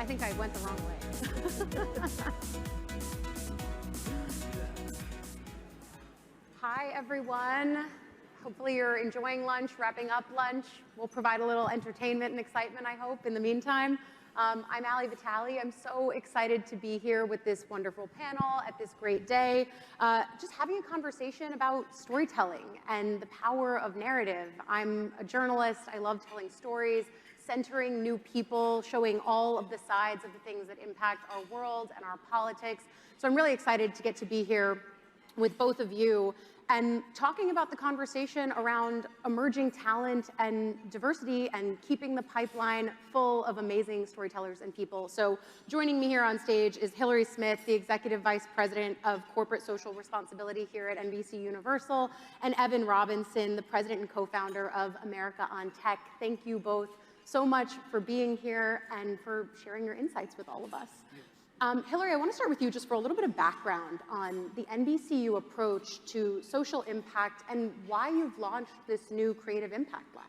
I think I went the wrong way. Hi, everyone. Hopefully you're enjoying lunch, wrapping up lunch. We'll provide a little entertainment and excitement, I hope, in the meantime. I'm Ali Vitali. I'm so excited to be here with this wonderful panel at this great day, just having a conversation about storytelling and the power of narrative. I'm a journalist. I love telling stories, centering new people, showing all of the sides of the things that impact our world and our politics. So I'm really excited to get to be here with both of you and talking about the conversation around emerging talent and diversity and keeping the pipeline full of amazing storytellers and people. So joining me here on stage is Hillary Smith, the Executive Vice President of Corporate Social Responsibility here at NBC Universal, and Evan Robinson, the President and co-founder of America on Tech. Thank you both so much for being here and for sharing your insights with all of us. Hillary, I want to start with you just for a little bit of background on the NBCU approach to social impact and why you've launched this new Creative Impact Lab.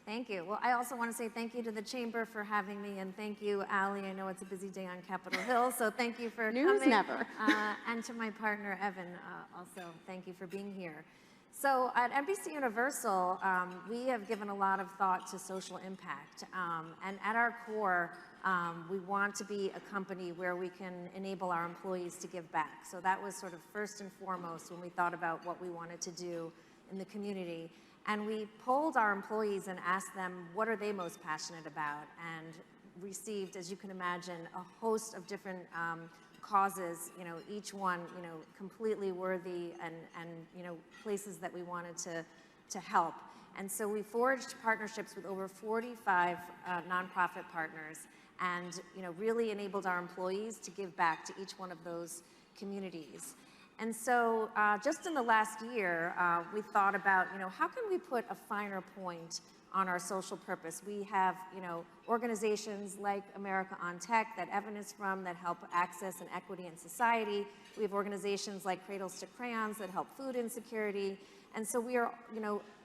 Thank you. Well, I also want to say thank you to the Chamber for having me, and thank you, Ali. I know it's a busy day on Capitol Hill, so thank you for coming. News never. And to my partner, Evan, also thank you for being here. So at NBC Universal, we have given a lot of thought to social impact, and at our core, we want to be a company where we can enable our employees to give back. So that was sort of first and foremost when we thought about what we wanted to do in the community. And we polled our employees and asked them what are they most passionate about, and received, as you can imagine, a host of different causes, each one, completely worthy and places that we wanted to help. And so we forged partnerships with over 45 nonprofit partners and really enabled our employees to give back to each one of those communities. And so just in the last year, we thought about, how can we put a finer point on our social purpose? We have, organizations like America on Tech that Evan is from that help access and equity in society. We have organizations like Cradles to Crayons that help food insecurity. And so we are,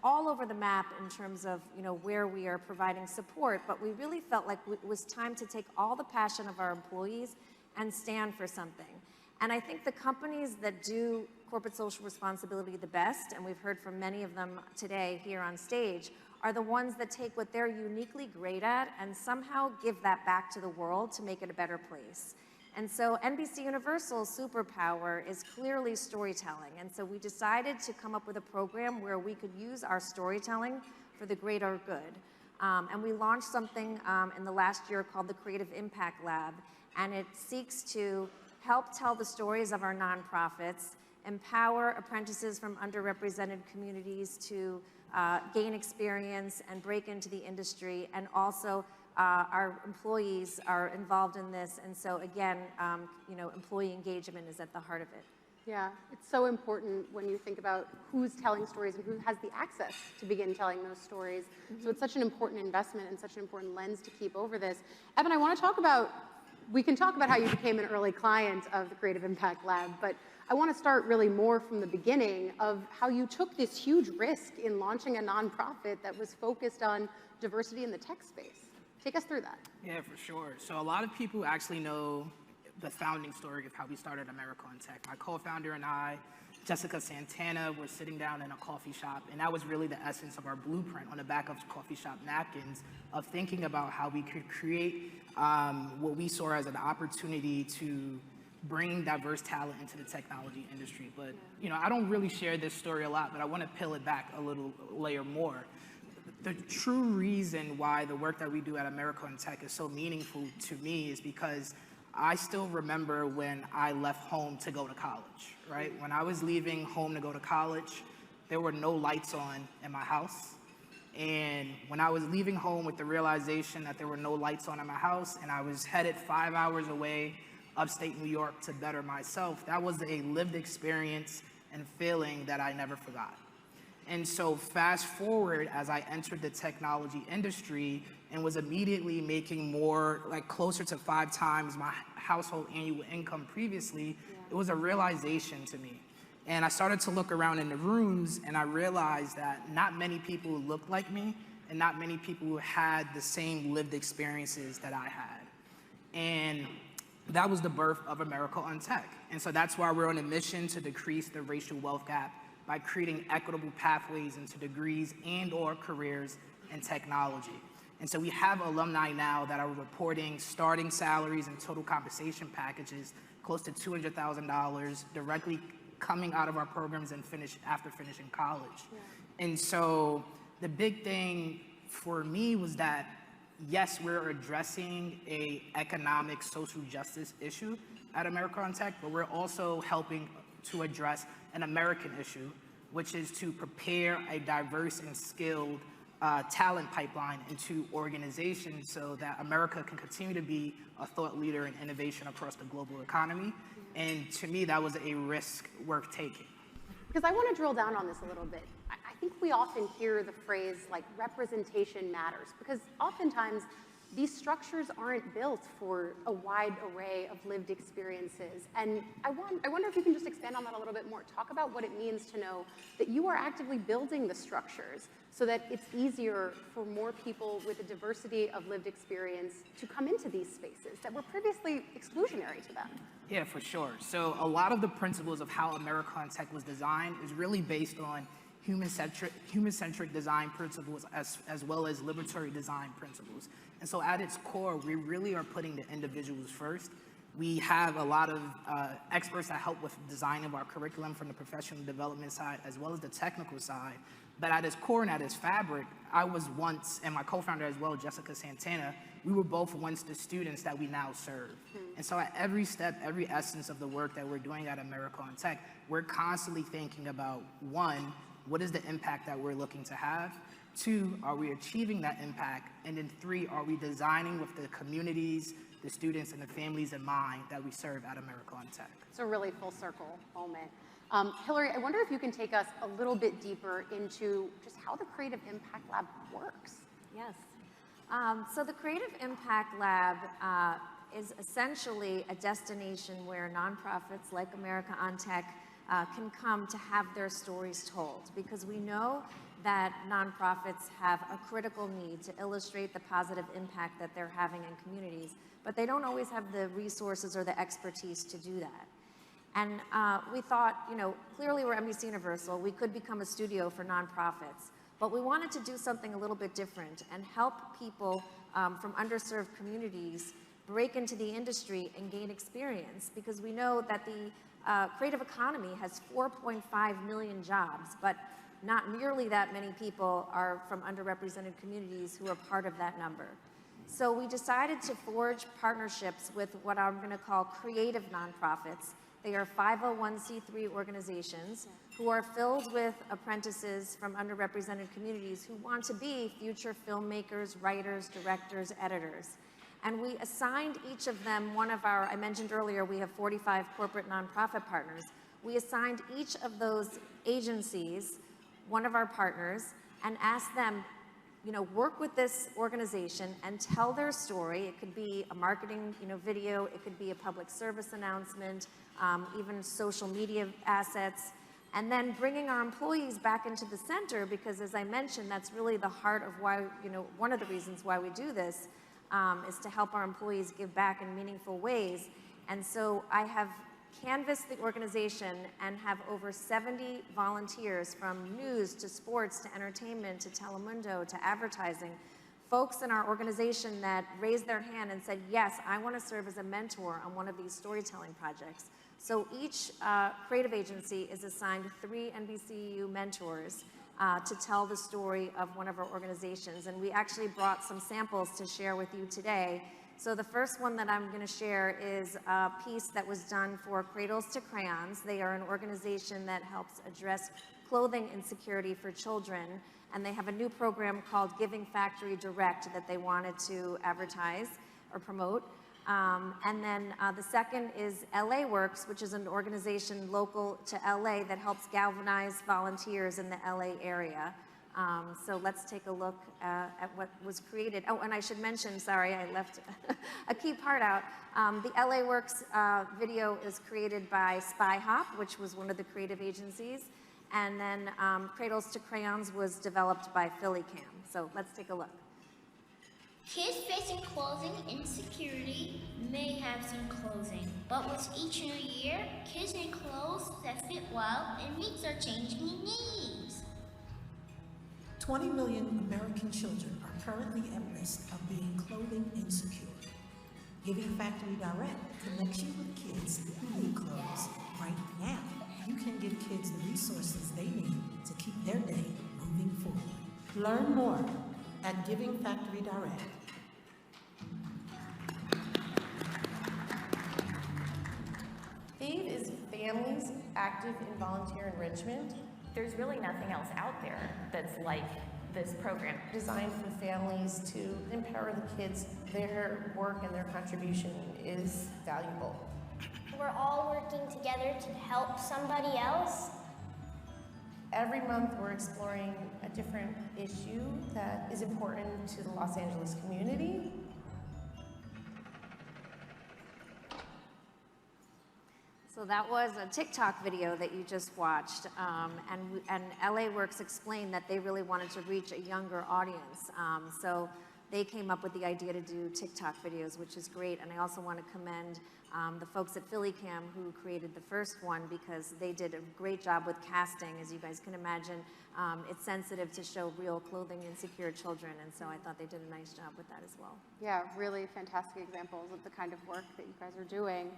all over the map in terms of, where we are providing support, but we really felt like it was time to take all the passion of our employees and stand for something. And I think the companies that do corporate social responsibility the best, and we've heard from many of them today here on stage, are the ones that take what they're uniquely great at and somehow give that back to the world to make it a better place. And so NBC Universal's superpower is clearly storytelling. And so we decided to come up with a program where we could use our storytelling for the greater good. And we launched something in the last year called the Creative Impact Lab. And it seeks to help tell the stories of our nonprofits, empower apprentices from underrepresented communities to gain experience and break into the industry, and also our employees are involved in this, and so again, employee engagement is at the heart of it. Yeah, it's so important when you think about who's telling stories and who has the access to begin telling those stories. So it's such an important investment and such an important lens to keep over this. Evan, I want to talk about, we can talk about how you became an early client of the Creative Impact Lab, but I want to start really more from the beginning of how you took this huge risk in launching a nonprofit that was focused on diversity in the tech space. Take us through that. Yeah, for sure. So a lot of people actually know the founding story of how we started America on Tech. My co-founder and I, Jessica Santana, were sitting down in a coffee shop, and that was really the essence of our blueprint on the back of coffee shop napkins of thinking about how we could create what we saw as an opportunity to bring diverse talent into the technology industry. But I don't really share this story a lot, but I want to peel it back a little layer more. The true reason why the work that we do at America on Tech is so meaningful to me is because I still remember when I left home to go to college, right? When I was leaving home to go to college, there were no lights on in my house. And when I was leaving home with the realization that there were no lights on in my house and I was headed 5 hours away upstate New York to better myself, that was a lived experience and feeling that I never forgot. And so fast forward as I entered the technology industry and was immediately making more, like closer to 5 times my household annual income previously, it was a realization to me. And I started to look around in the rooms and I realized that not many people looked like me and not many people had the same lived experiences that I had. And that was the birth of America on Tech. And so that's why we're on a mission to decrease the racial wealth gap by creating equitable pathways into degrees and/or careers in technology. And so we have alumni now that are reporting starting salaries and total compensation packages close to $200,000 directly coming out of our programs and after finishing college. Yeah. And so the big thing for me was that, yes, we're addressing a economic social justice issue at America on Tech, but we're also helping to address an American issue, which is to prepare a diverse and skilled talent pipeline into organizations so that America can continue to be a thought leader in innovation across the global economy. And to me, that was a risk worth taking. Because I want to drill down on this a little bit. I think we often hear the phrase like representation matters, because oftentimes these structures aren't built for a wide array of lived experiences. And I wonder if you can just expand on that a little bit more. Talk about what it means to know that you are actively building the structures so that it's easier for more people with a diversity of lived experience to come into these spaces that were previously exclusionary to them. Yeah, for sure. So a lot of the principles of how America on Tech was designed is really based on human-centric design principles as well as liberatory design principles. And so at its core, we really are putting the individuals first. We have a lot of experts that help with design of our curriculum from the professional development side as well as the technical side. But at its core and at its fabric, I was once, and my co-founder as well, Jessica Santana, we were both once the students that we now serve. And so at every step, every essence of the work that we're doing at America on Tech, we're constantly thinking about, one, what is the impact that we're looking to have? Two, are we achieving that impact? And then three, are we designing with the communities, the students, and the families in mind that we serve at America on Tech? It's a really full circle moment. Hillary, I wonder if you can take us a little bit deeper into just how the Creative Impact Lab works. Yes. So the Creative Impact Lab is essentially a destination where nonprofits like America on Tech can come to have their stories told, because we know that nonprofits have a critical need to illustrate the positive impact that they're having in communities, but they don't always have the resources or the expertise to do that. And we thought, clearly we're NBC Universal, we could become a studio for nonprofits, but we wanted to do something a little bit different and help people from underserved communities break into the industry and gain experience, because we know that the creative economy has 4.5 million jobs, but not nearly that many people are from underrepresented communities who are part of that number. So we decided to forge partnerships with what I'm going to call creative nonprofits. They are 501c3 organizations who are filled with apprentices from underrepresented communities who want to be future filmmakers, writers, directors, editors. And we assigned each of them one of our, I mentioned earlier, we have 45 corporate nonprofit partners. We assigned each of those agencies one of our partners and asked them, work with this organization and tell their story. It could be a marketing, video. It could be a public service announcement, even social media assets. And then bringing our employees back into the center, because as I mentioned, that's really the heart of why, one of the reasons why we do this is to help our employees give back in meaningful ways. And so I have canvassed the organization and have over 70 volunteers from news to sports to entertainment to Telemundo to advertising, folks in our organization that raised their hand and said, yes, I want to serve as a mentor on one of these storytelling projects. So each creative agency is assigned 3 NBCU mentors to tell the story of one of our organizations. And we actually brought some samples to share with you today. So the first one that I'm going to share is a piece that was done for Cradles to Crayons. They are an organization that helps address clothing insecurity for children. And they have a new program called Giving Factory Direct that they wanted to advertise or promote. And then the second is LA Works, which is an organization local to LA that helps galvanize volunteers in the LA area. So let's take a look at what was created. Oh, and I should mention, sorry, I left a key part out. The LA Works video is created by SpyHop, which was one of the creative agencies. And then Cradles to Crayons was developed by PhillyCam. So let's take a look. Kids facing clothing insecurity may have some clothing, but with each new year, kids need clothes that fit well and meet their changing needs. 20 million American children are currently at risk of being clothing insecure. Giving Factory Direct connects you with kids who need clothes right now. You can give kids the resources they need to keep their day moving forward. Learn more at Giving Factory Direct. FAVE is Families Active in Volunteer Enrichment, There's really nothing else out there that's like this program. designed for families to empower the kids. Their work and their contribution is valuable. We're all working together to help somebody else. Every month, we're exploring a different issue that is important to the Los Angeles community. So that was a TikTok video that you just watched, and LA Works explained that they really wanted to reach a younger audience. So they came up with the idea to do TikTok videos, which is great. And I also want to commend the folks at PhillyCam who created the first one, because they did a great job with casting. As you guys can imagine, it's sensitive to show real clothing insecure children, and so I thought they did a nice job with that as well. Yeah, really fantastic examples of the kind of work that you guys are doing.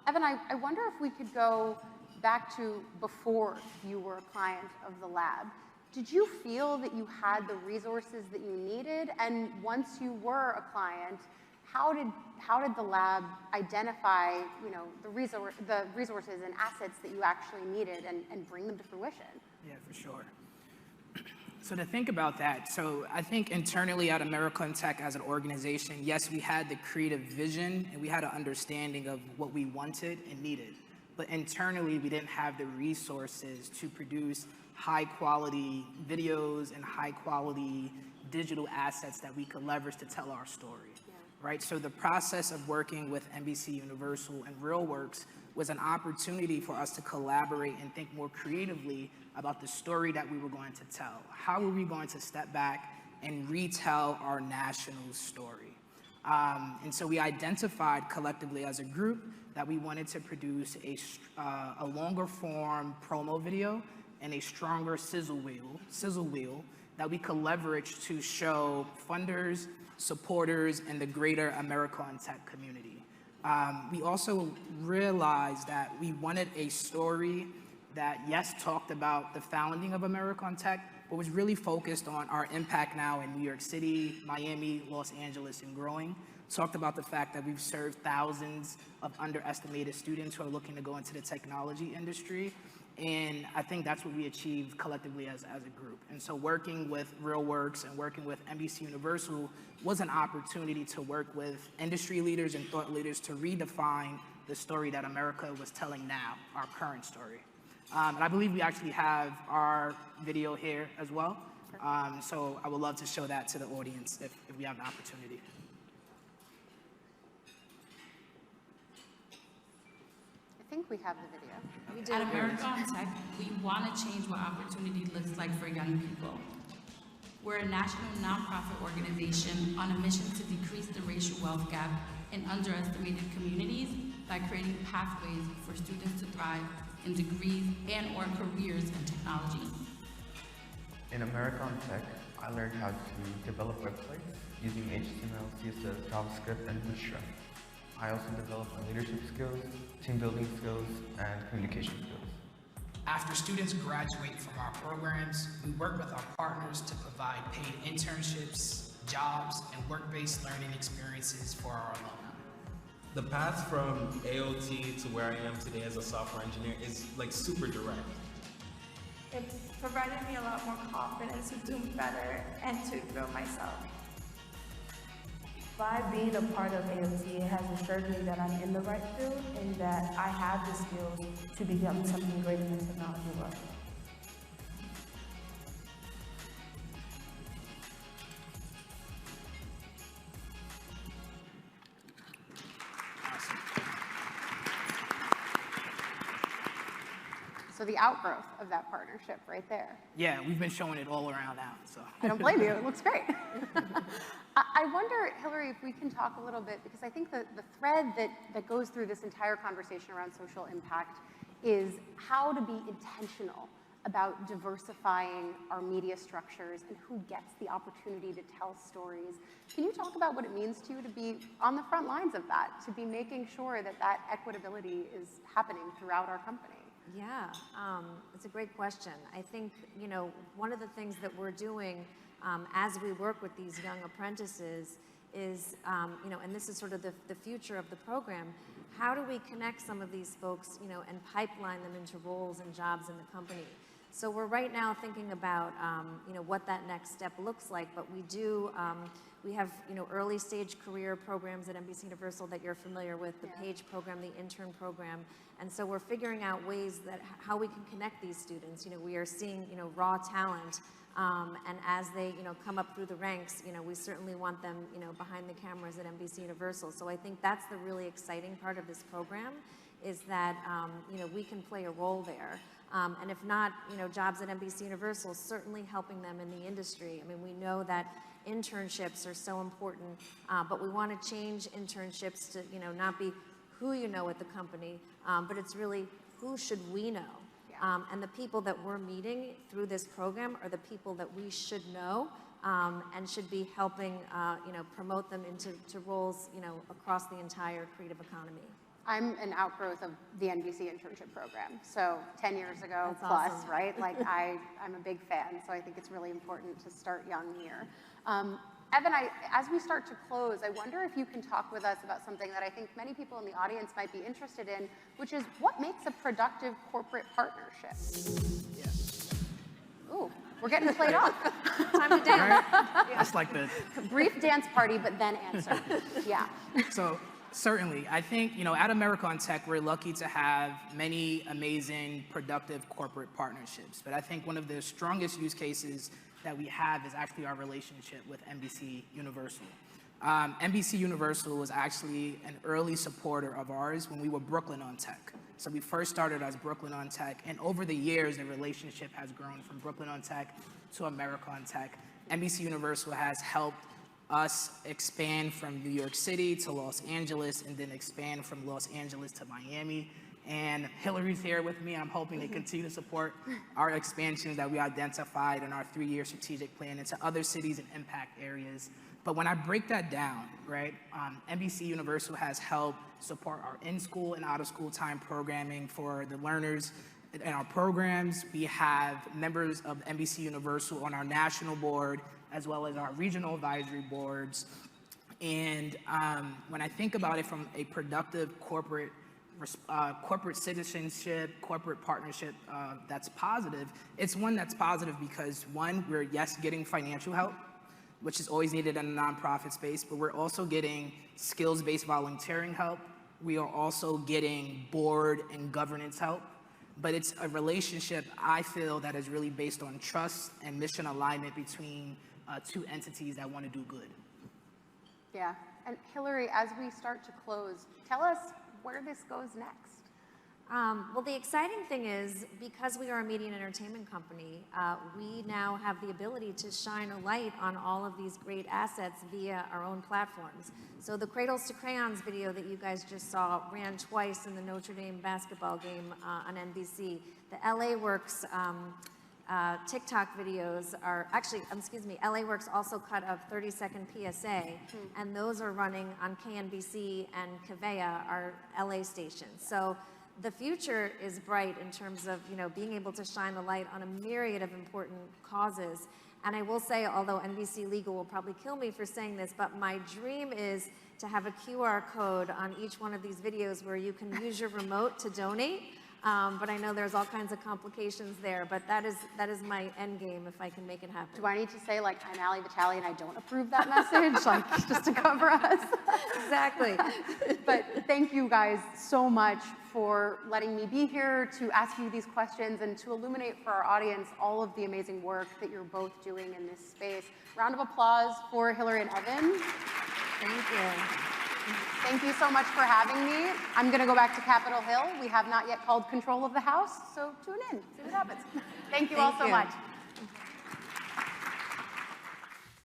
Evan, I wonder if we could go back to before you were a client of the lab. Did you feel that you had the resources that you needed? And once you were a client, how did the lab identify, the resources and assets that you actually needed and bring them to fruition? Yeah, for sure. So to think about that, so I think internally at Americon Tech as an organization, yes, we had the creative vision and we had an understanding of what we wanted and needed. But internally, we didn't have the resources to produce high quality videos and high quality digital assets that we could leverage to tell our story. Right? So the process of working with NBC Universal and RealWorks was an opportunity for us to collaborate and think more creatively about the story that we were going to tell. How were we going to step back and retell our national story? And so we identified collectively as a group that we wanted to produce a longer form promo video and a stronger sizzle wheel that we could leverage to show funders, supporters, and the greater Americon Tech community. We also realized that we wanted a story that, yes, talked about the founding of Americon Tech, but was really focused on our impact now in New York City, Miami, Los Angeles, and growing. Talked about the fact that we've served thousands of underestimated students who are looking to go into the technology industry. And I think that's what we achieved collectively as a group. And so working with RealWorks and working with NBC Universal was an opportunity to work with industry leaders and thought leaders to redefine the story that America was telling now, our current story. And I believe we actually have our video here as well. So I would love to show that to the audience if we have an opportunity. I think we have the video. We do. At Americon Tech, we want to change what opportunity looks like for young people. We're a national nonprofit organization on a mission to decrease the racial wealth gap in underestimated communities by creating pathways for students to thrive in degrees and/or careers in technology. In Americon Tech, I learned how to develop websites using HTML, CSS, JavaScript, and Bootstrap. I also developed my leadership skills, team building skills, and communication skills. After students graduate from our programs, we work with our partners to provide paid internships, jobs, and work-based learning experiences for our alumni. The path from AOT to where I am today as a software engineer is like super direct. It provided me a lot more confidence to do better and to grow myself. By being a part of AOT, it has assured me that I'm in the right field and that I have the skills to become something great in the technology world. So the outgrowth of that partnership right there. Yeah, we've been showing it all around now, so. I don't blame you, it looks great. I wonder, Hillary, if we can talk a little bit, because I think the thread that goes through this entire conversation around social impact is how to be intentional about diversifying our media structures and who gets the opportunity to tell stories. Can you talk about what it means to you to be on the front lines of that, to be making sure that that equitability is happening throughout our company? Yeah, it's a great question. I think, you know, one of the things that we're doing as we work with these young apprentices is, you know, and this is sort of the future of the program, how do we connect some of these folks, you know, and pipeline them into roles and jobs in the company? So we're right now thinking about, you know, what that next step looks like, but we do, we have, you know, early stage career programs at NBC Universal that you're familiar with, the PAGE program, the intern program, and so we're figuring out ways that how we can connect these students. You know, we are seeing, you know, raw talent, and as they, you know, come up through the ranks, you know, we certainly want them, you know, behind the cameras at NBC Universal. So I think that's the really exciting part of this program, is that, you know, we can play a role there. And if not, you know, jobs at NBC Universal, certainly helping them in the industry. I mean, we know that internships are so important, but we want to change internships to, you know, not be who you know at the company, but it's really who should we know. And the people that we're meeting through this program are the people that we should know and should be helping, you know, promote them into roles, you know, across the entire creative economy. I'm an outgrowth of the NBC internship program. So 10 years ago That's plus, awesome. right? Like I'm a big fan, so I think it's really important to start young here. Evan, as we start to close, I wonder if you can talk with us about something that I think many people in the audience might be interested in, which is what makes a productive corporate partnership? Ooh, we're getting played off. Time to dance. That's like the Brief dance party, but then answer. Yeah. So certainly, I think, you know, at Americon Tech, we're lucky to have many amazing, productive corporate partnerships. But I think one of the strongest use cases that we have is actually our relationship with NBC Universal. NBC Universal was actually an early supporter of ours when we were Brooklyn on Tech. So we first started as Brooklyn on Tech, and over the years, the relationship has grown from Brooklyn on Tech to Americon Tech. NBC Universal has helped us expand from New York City to Los Angeles, and then expand from Los Angeles to Miami. And Hillary's here with me. I'm hoping they continue to support our expansions that we identified in our 3-year strategic plan into other cities and impact areas. But when I break that down, right, NBC Universal has helped support our in-school and out-of-school time programming for the learners in our programs. We have members of NBC Universal on our national board, as well as our regional advisory boards. And when I think about it from a productive corporate citizenship, corporate partnership that's positive, it's one that's positive because, one, we're, yes, getting financial help, which is always needed in the nonprofit space, but we're also getting skills-based volunteering help. We are also getting board and governance help. But it's a relationship, I feel, that is really based on trust and mission alignment between two entities that want to do good. Yeah. And Hillary, as we start to close, tell us where this goes next. Well, the exciting thing is, because we are a media and entertainment company, we now have the ability to shine a light on all of these great assets via our own platforms. So the Cradles to Crayons video that you guys just saw ran twice in the Notre Dame basketball game on NBC. The LA Works TikTok videos are actually, LA Works also cut a 30-second PSA, and those are running on KNBC and Kavea, our LA stations. So the future is bright in terms of, you know, being able to shine the light on a myriad of important causes. And I will say, although NBC Legal will probably kill me for saying this, but my dream is to have a QR code on each one of these videos where you can use your remote to donate. But I know there's all kinds of complications there, but that is my end game if I can make it happen. Do I need to say, like, I'm Ali Vitale and I don't approve that message, like, just to cover us? Exactly. But thank you guys so much for letting me be here to ask you these questions and to illuminate for our audience all of the amazing work that you're both doing in this space. Round of applause for Hillary and Evan. Thank you. Thank you so much for having me. I'm going to go back to Capitol Hill. We have not yet called control of the House, so tune in, see what happens. Thank you all so much.